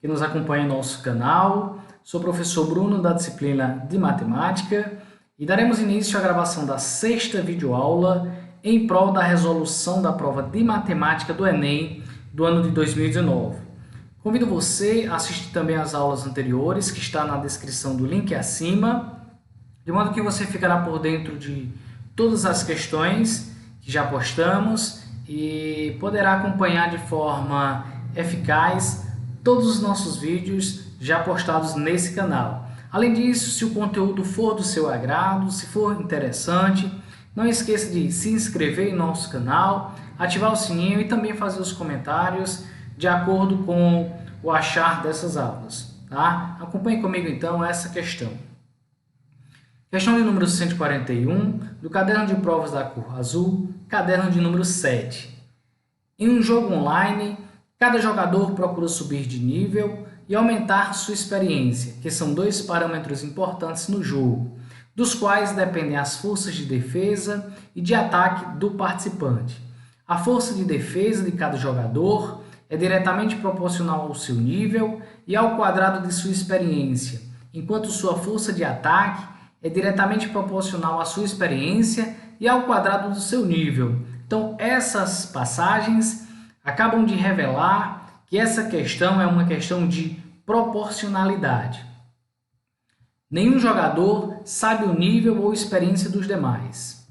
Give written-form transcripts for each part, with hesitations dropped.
que nos acompanha em nosso canal. Sou o professor Bruno da disciplina de Matemática e daremos início à gravação da 6ª videoaula em prol da resolução da prova de Matemática do Enem do ano de 2019. Convido você a assistir também às aulas anteriores, que está na descrição do link acima, de modo que você ficará por dentro de todas as questões que já postamos e poderá acompanhar de forma eficaz todos os nossos vídeos já postados nesse canal. Além disso, se o conteúdo for do seu agrado, se for interessante, não esqueça de se inscrever em nosso canal, ativar o sininho e também fazer os comentários de acordo com o achar dessas aulas. Tá? Acompanhe comigo então essa questão. Questão de número 141, do caderno de provas da cor azul, caderno de número 7. Em um jogo online, cada jogador procura subir de nível e aumentar sua experiência, que são dois parâmetros importantes no jogo, dos quais dependem as forças de defesa e de ataque do participante. A força de defesa de cada jogador é diretamente proporcional ao seu nível e ao quadrado de sua experiência, enquanto sua força de ataque é diretamente proporcional à sua experiência e ao quadrado do seu nível. Então, essas passagens acabam de revelar que essa questão é uma questão de proporcionalidade. Nenhum jogador sabe o nível ou experiência dos demais.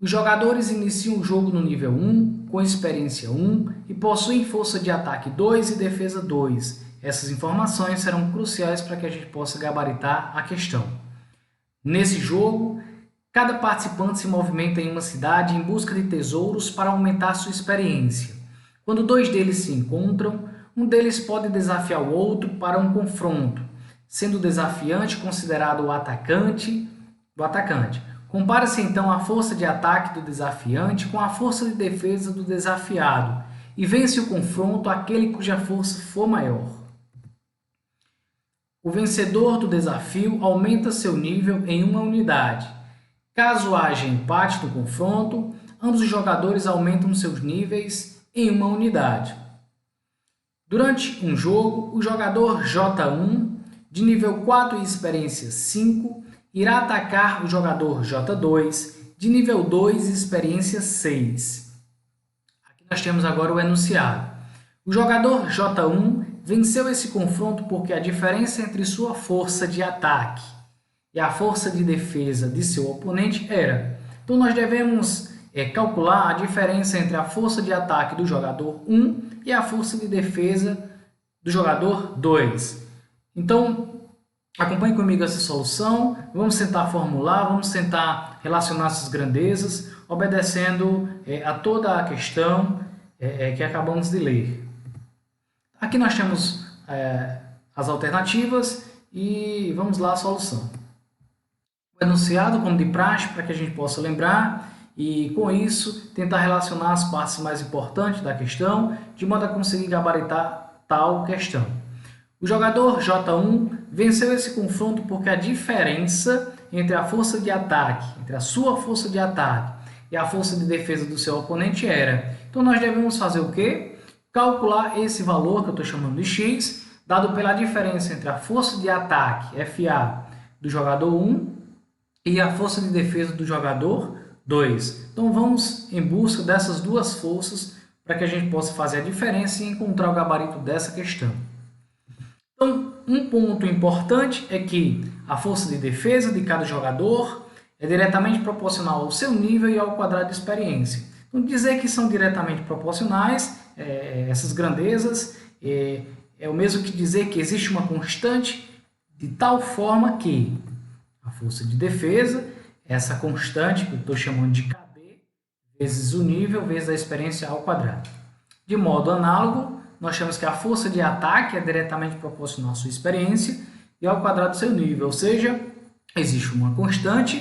Os jogadores iniciam o jogo no nível 1, com experiência 1, e possuem força de ataque 2 e defesa 2. Essas informações serão cruciais para que a gente possa gabaritar a questão. Nesse jogo, cada participante se movimenta em uma cidade em busca de tesouros para aumentar sua experiência. Quando dois deles se encontram, um deles pode desafiar o outro para um confronto, sendo o desafiante considerado o atacante. Compara-se então a força de ataque do desafiante com a força de defesa do desafiado e vence o confronto aquele cuja força for maior. O vencedor do desafio aumenta seu nível em uma unidade. Caso haja empate no confronto, ambos os jogadores aumentam seus níveis em uma unidade. Durante um jogo, o jogador J1, de nível 4 e experiência 5, irá atacar o jogador J2, de nível 2 e experiência 6. Aqui nós temos agora o enunciado. O jogador J1 venceu esse confronto porque a diferença entre sua força de ataque e a força de defesa de seu oponente era. Então, nós devemos calcular a diferença entre a força de ataque do jogador 1 e a força de defesa do jogador 2. Então, acompanhe comigo essa solução. Vamos tentar formular, vamos tentar relacionar essas grandezas, obedecendo a toda a questão que acabamos de ler. Aqui nós temos as alternativas e vamos lá a solução. O enunciado, como de praxe, para que a gente possa lembrar e, com isso, tentar relacionar as partes mais importantes da questão, de modo a conseguir gabaritar tal questão. O jogador J1 venceu esse confronto porque a diferença entre a força de ataque, entre a sua força de ataque e a força de defesa do seu oponente era. Então, nós devemos fazer o quê? Calcular esse valor que eu estou chamando de x, dado pela diferença entre a força de ataque, FA, do jogador 1 e a força de defesa do jogador 2. Então, vamos em busca dessas duas forças para que a gente possa fazer a diferença e encontrar o gabarito dessa questão. Então, um ponto importante é que a força de defesa de cada jogador é diretamente proporcional ao seu nível e ao quadrado de experiência. Então, dizer que são diretamente proporcionais, essas grandezas, é o mesmo que dizer que existe uma constante de tal forma que a força de defesa, essa constante que eu estou chamando de KB, vezes o nível, vezes a experiência ao quadrado. De modo análogo, nós temos que a força de ataque é diretamente proporcional à sua experiência e ao quadrado do seu nível, ou seja, existe uma constante,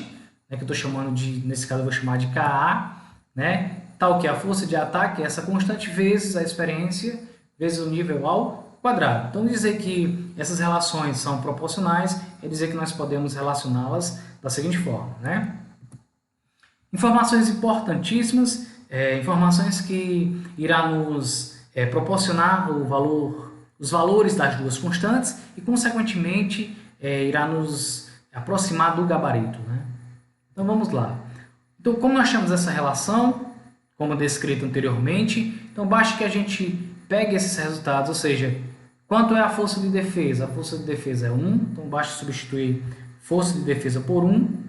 que eu estou chamando de, nesse caso eu vou chamar de Ka, tal que a força de ataque é essa constante vezes a experiência vezes o nível ao quadrado. Então, dizer que essas relações são proporcionais é dizer que nós podemos relacioná-las da seguinte forma. Informações importantíssimas, informações que irá nos proporcionar o valor os valores das duas constantes e, consequentemente, irá nos aproximar do gabarito, né? Então, vamos lá. Então, como nós temos essa relação, como descrito anteriormente, então basta que a gente pegue esses resultados, ou seja, quanto é a força de defesa? A força de defesa é 1, então basta substituir força de defesa por 1.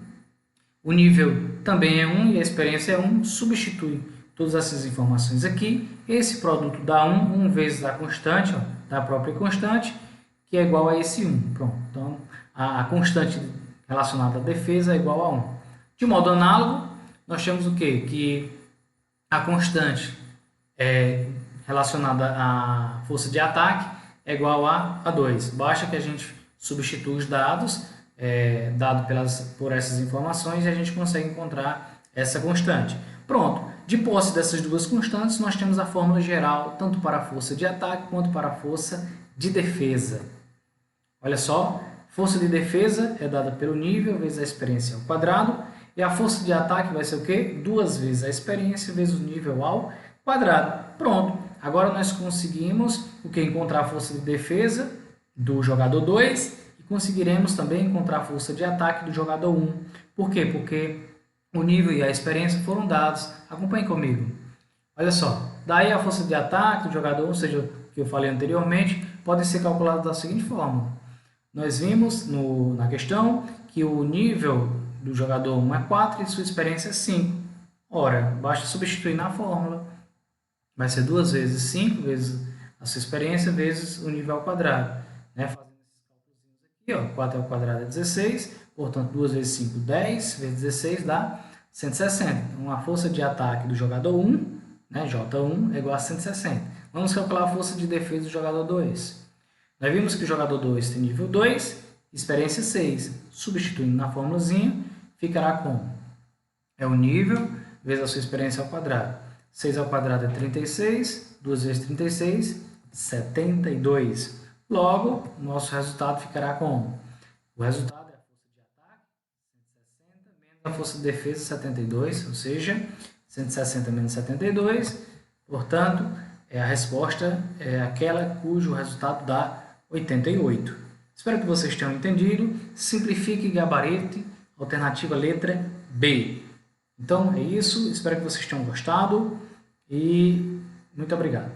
O nível também é 1 e a experiência é 1, substitui todas essas informações aqui. Esse produto dá 1 vezes a constante, da própria constante, que é igual a esse 1. Pronto, então a constante relacionada à defesa é igual a 1. De modo análogo, nós temos o quê? Que a constante relacionada à força de ataque é igual a 2. Basta que a gente substitua os dados dado por essas informações e a gente consegue encontrar essa constante. Pronto, de posse dessas duas constantes, nós temos a fórmula geral tanto para a força de ataque quanto para a força de defesa. Olha só, força de defesa é dada pelo nível vezes a experiência ao quadrado, e a força de ataque vai ser o quê? 2 vezes a experiência vezes o nível ao quadrado. Pronto, agora nós conseguimos encontrar a força de defesa do jogador 2 e conseguiremos também encontrar a força de ataque do jogador 1. Por quê? Porque o nível e a experiência foram dados. Acompanhe comigo. Olha só, daí a força de ataque do jogador 1, ou seja, o que eu falei anteriormente, pode ser calculada da seguinte forma. Nós vimos na questão que o nível do jogador 1 é 4 e sua experiência é 5. Ora, basta substituir na fórmula. Vai ser 2 vezes 5 vezes a sua experiência vezes o nível ao quadrado. Né? Fazendo esses cálculos aqui, 4 ao quadrado é 16, portanto 2 vezes 5, 10, vezes 16 dá 160. Então a força de ataque do jogador 1, né, J1, é igual a 160. Vamos calcular a força de defesa do jogador 2. Nós vimos que o jogador 2 tem nível 2, experiência 6. Substituindo na formulazinha, ficará como? É o nível vezes a sua experiência ao quadrado. 6 ao quadrado é 36, 2 vezes 36, 72. Logo, o nosso resultado ficará como? O resultado é a força de ataque, 160, menos a força de defesa, 72, ou seja, 160 menos 72. Portanto, a resposta é aquela cujo resultado dá 88. Espero que vocês tenham entendido. Simplifique e gabarite, alternativa letra B. Então é isso, espero que vocês tenham gostado e muito obrigado.